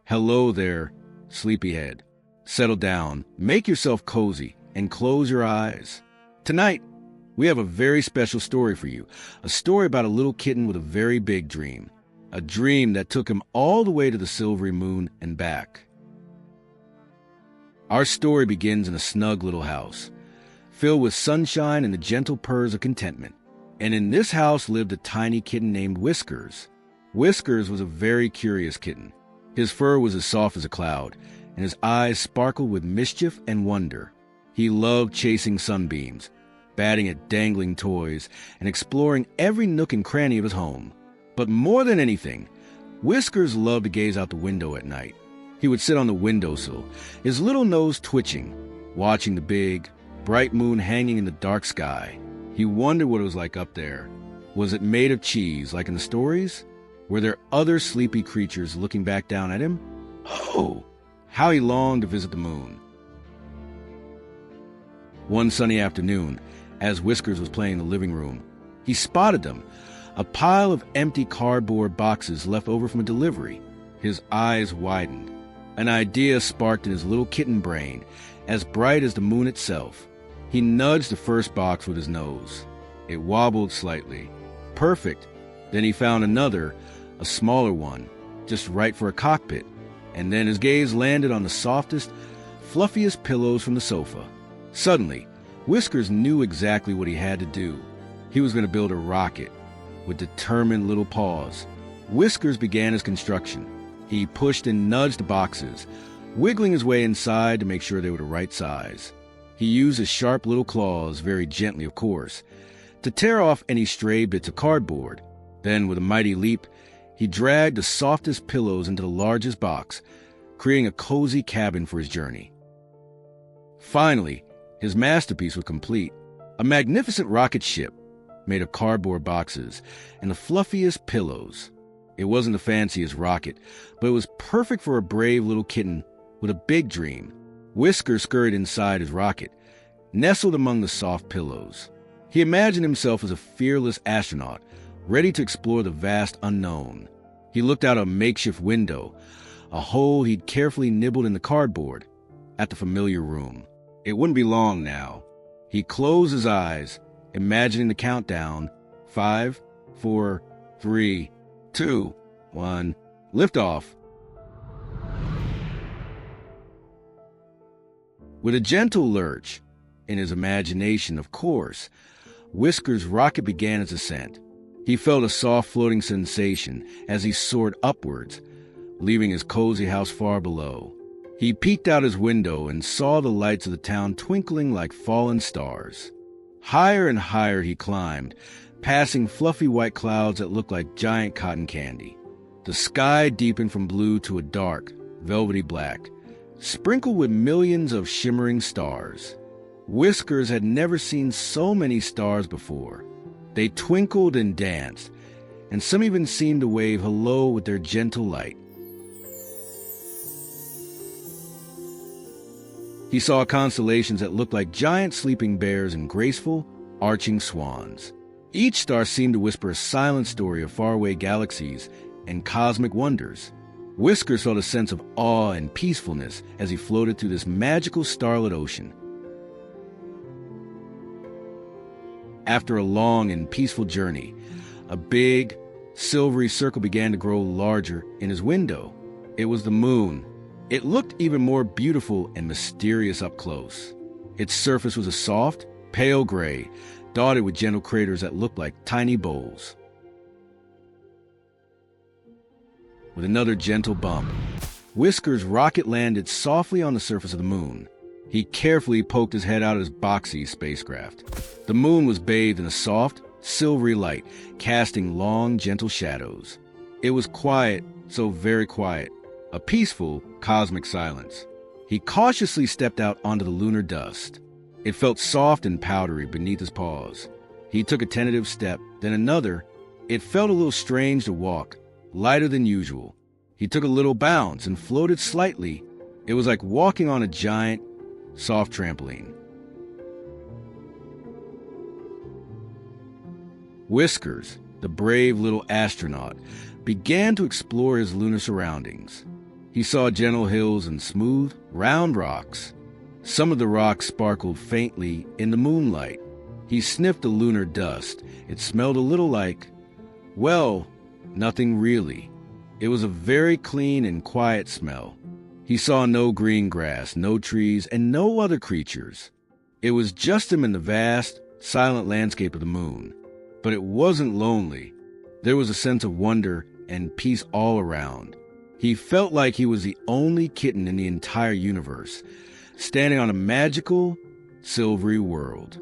Hello there, sleepyhead. Settle down, make yourself cozy, and close your eyes. Tonight, we have a very special story for you. A story about a little kitten with a very big dream. A dream that took him all the way to the silvery moon and back. Our story begins in a snug little house, filled with sunshine and the gentle purrs of contentment. And in this house lived a tiny kitten named Whiskers. Whiskers was a very curious kitten. His fur was as soft as a cloud, and his eyes sparkled with mischief and wonder. He loved chasing sunbeams, batting at dangling toys, and exploring every nook and cranny of his home. But more than anything, Whiskers loved to gaze out the window at night. He would sit on the windowsill, his little nose twitching, watching the big, bright moon hanging in the dark sky. He wondered what it was like up there. Was it made of cheese, like in the stories? Were there other sleepy creatures looking back down at him? Oh, how he longed to visit the moon. One sunny afternoon, as Whiskers was playing in the living room, he spotted them, a pile of empty cardboard boxes left over from a delivery. His eyes widened. An idea sparked in his little kitten brain, as bright as the moon itself. He nudged the first box with his nose. It wobbled slightly. Perfect. Then he found another, a smaller one, just right for a cockpit. And then his gaze landed on the softest, fluffiest pillows from the sofa. Suddenly, Whiskers knew exactly what he had to do. He was going to build a rocket. With determined little paws, Whiskers began his construction. He pushed and nudged the boxes, wiggling his way inside to make sure they were the right size. He used his sharp little claws, very gently of course, to tear off any stray bits of cardboard. Then, with a mighty leap, he dragged the softest pillows into the largest box, creating a cozy cabin for his journey. Finally, his masterpiece was complete. A magnificent rocket ship made of cardboard boxes and the fluffiest pillows. It wasn't the fanciest rocket, but it was perfect for a brave little kitten with a big dream. Whiskers scurried inside his rocket, nestled among the soft pillows. He imagined himself as a fearless astronaut, ready to explore the vast unknown. He looked out a makeshift window, a hole he'd carefully nibbled in the cardboard, at the familiar room. It wouldn't be long now. He closed his eyes, imagining the countdown. 5, 4, 3, 2, 1, liftoff. With a gentle lurch, in his imagination, of course, Whiskers' rocket began its ascent. He felt a soft floating sensation as he soared upwards, leaving his cozy house far below. He peeked out his window and saw the lights of the town twinkling like fallen stars. Higher and higher he climbed, passing fluffy white clouds that looked like giant cotton candy. The sky deepened from blue to a dark, velvety black, sprinkled with millions of shimmering stars. Whiskers had never seen so many stars before. They twinkled and danced, and some even seemed to wave hello with their gentle light. He saw constellations that looked like giant sleeping bears and graceful, arching swans. Each star seemed to whisper a silent story of faraway galaxies and cosmic wonders. Whiskers felt a sense of awe and peacefulness as he floated through this magical starlit ocean. After a long and peaceful journey, a big, silvery circle began to grow larger in his window. It was the moon. It looked even more beautiful and mysterious up close. Its surface was a soft, pale gray, dotted with gentle craters that looked like tiny bowls. With another gentle bump, Whiskers' rocket landed softly on the surface of the moon. He carefully poked his head out of his boxy spacecraft. The moon was bathed in a soft, silvery light, casting long, gentle shadows. It was quiet, so very quiet, a peaceful, cosmic silence. He cautiously stepped out onto the lunar dust. It felt soft and powdery beneath his paws. He took a tentative step, then another. It felt a little strange to walk, lighter than usual. He took a little bounce and floated slightly. It was like walking on a giant, soft trampoline. Whiskers, the brave little astronaut, began to explore his lunar surroundings. He saw gentle hills and smooth, round rocks. Some of the rocks sparkled faintly in the moonlight. He sniffed the lunar dust. It smelled a little like, well, nothing really. It was a very clean and quiet smell. He saw no green grass, no trees, and no other creatures. It was just him in the vast, silent landscape of the moon. But it wasn't lonely. There was a sense of wonder and peace all around. He felt like he was the only kitten in the entire universe, standing on a magical, silvery world.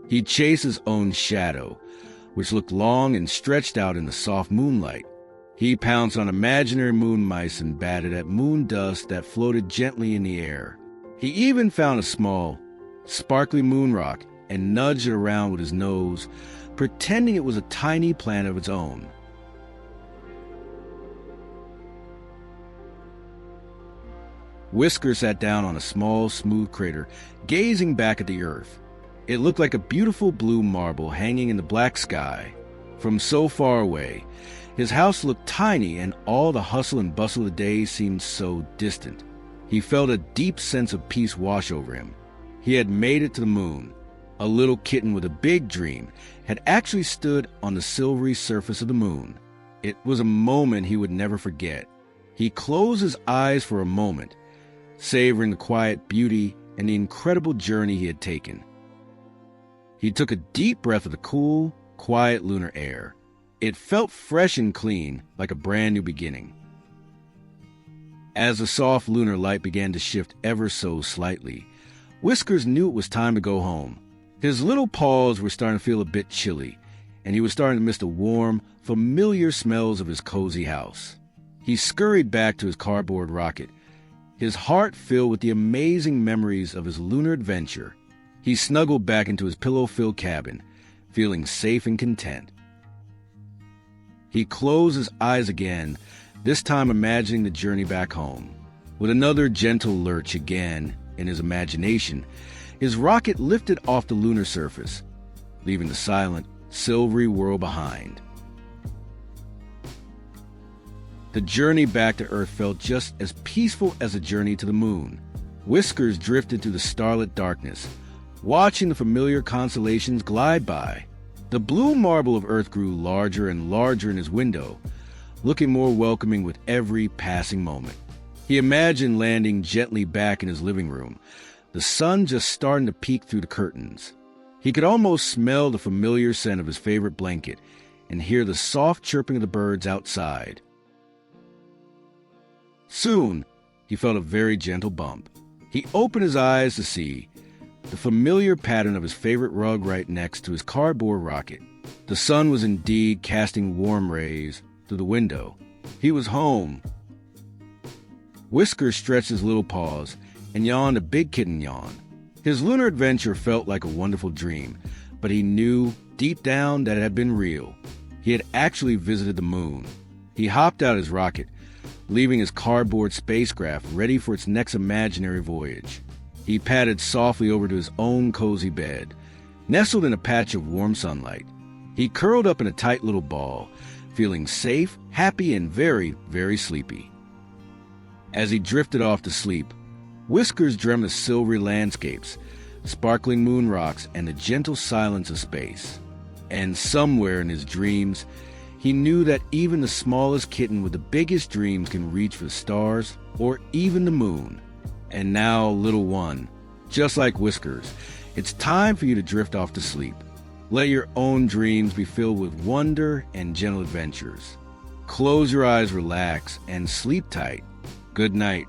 He chased his own shadow, which looked long and stretched out in the soft moonlight. He pounced on imaginary moon mice and batted at moon dust that floated gently in the air. He even found a small, sparkly moon rock and nudged it around with his nose, pretending it was a tiny planet of its own. Whiskers sat down on a small, smooth crater, gazing back at the earth. It looked like a beautiful blue marble hanging in the black sky. From so far away, his house looked tiny, and all the hustle and bustle of the day seemed so distant. He felt a deep sense of peace wash over him. He had made it to the moon. A little kitten with a big dream had actually stood on the silvery surface of the moon. It was a moment he would never forget. He closed his eyes for a moment, savoring the quiet beauty and the incredible journey he had taken. He took a deep breath of the cool, quiet lunar air. It felt fresh and clean, like a brand new beginning. As the soft lunar light began to shift ever so slightly, Whiskers knew it was time to go home. His little paws were starting to feel a bit chilly, and he was starting to miss the warm, familiar smells of his cozy house. He scurried back to his cardboard rocket, his heart filled with the amazing memories of his lunar adventure. He snuggled back into his pillow-filled cabin, feeling safe and content. He closed his eyes again, this time imagining the journey back home. With another gentle lurch again in his imagination, his rocket lifted off the lunar surface, leaving the silent, silvery world behind. The journey back to Earth felt just as peaceful as a journey to the moon. Whiskers drifted through the starlit darkness, watching the familiar constellations glide by. The blue marble of Earth grew larger and larger in his window, looking more welcoming with every passing moment. He imagined landing gently back in his living room, the sun just starting to peek through the curtains. He could almost smell the familiar scent of his favorite blanket and hear the soft chirping of the birds outside. Soon, he felt a very gentle bump. He opened his eyes to see the familiar pattern of his favorite rug right next to his cardboard rocket. The sun was indeed casting warm rays through the window. He was home. Whiskers stretched his little paws and yawned a big kitten yawn. His lunar adventure felt like a wonderful dream, but he knew deep down that it had been real. He had actually visited the moon. He hopped out his rocket, leaving his cardboard spacecraft ready for its next imaginary voyage. He padded softly over to his own cozy bed, nestled in a patch of warm sunlight. He curled up in a tight little ball, feeling safe, happy, and very, very sleepy. As he drifted off to sleep, Whiskers dreamed of silvery landscapes, sparkling moon rocks, and the gentle silence of space. And somewhere in his dreams, he knew that even the smallest kitten with the biggest dreams can reach for the stars or even the moon. And now, little one, just like Whiskers, it's time for you to drift off to sleep. Let your own dreams be filled with wonder and gentle adventures. Close your eyes, relax, and sleep tight. Good night.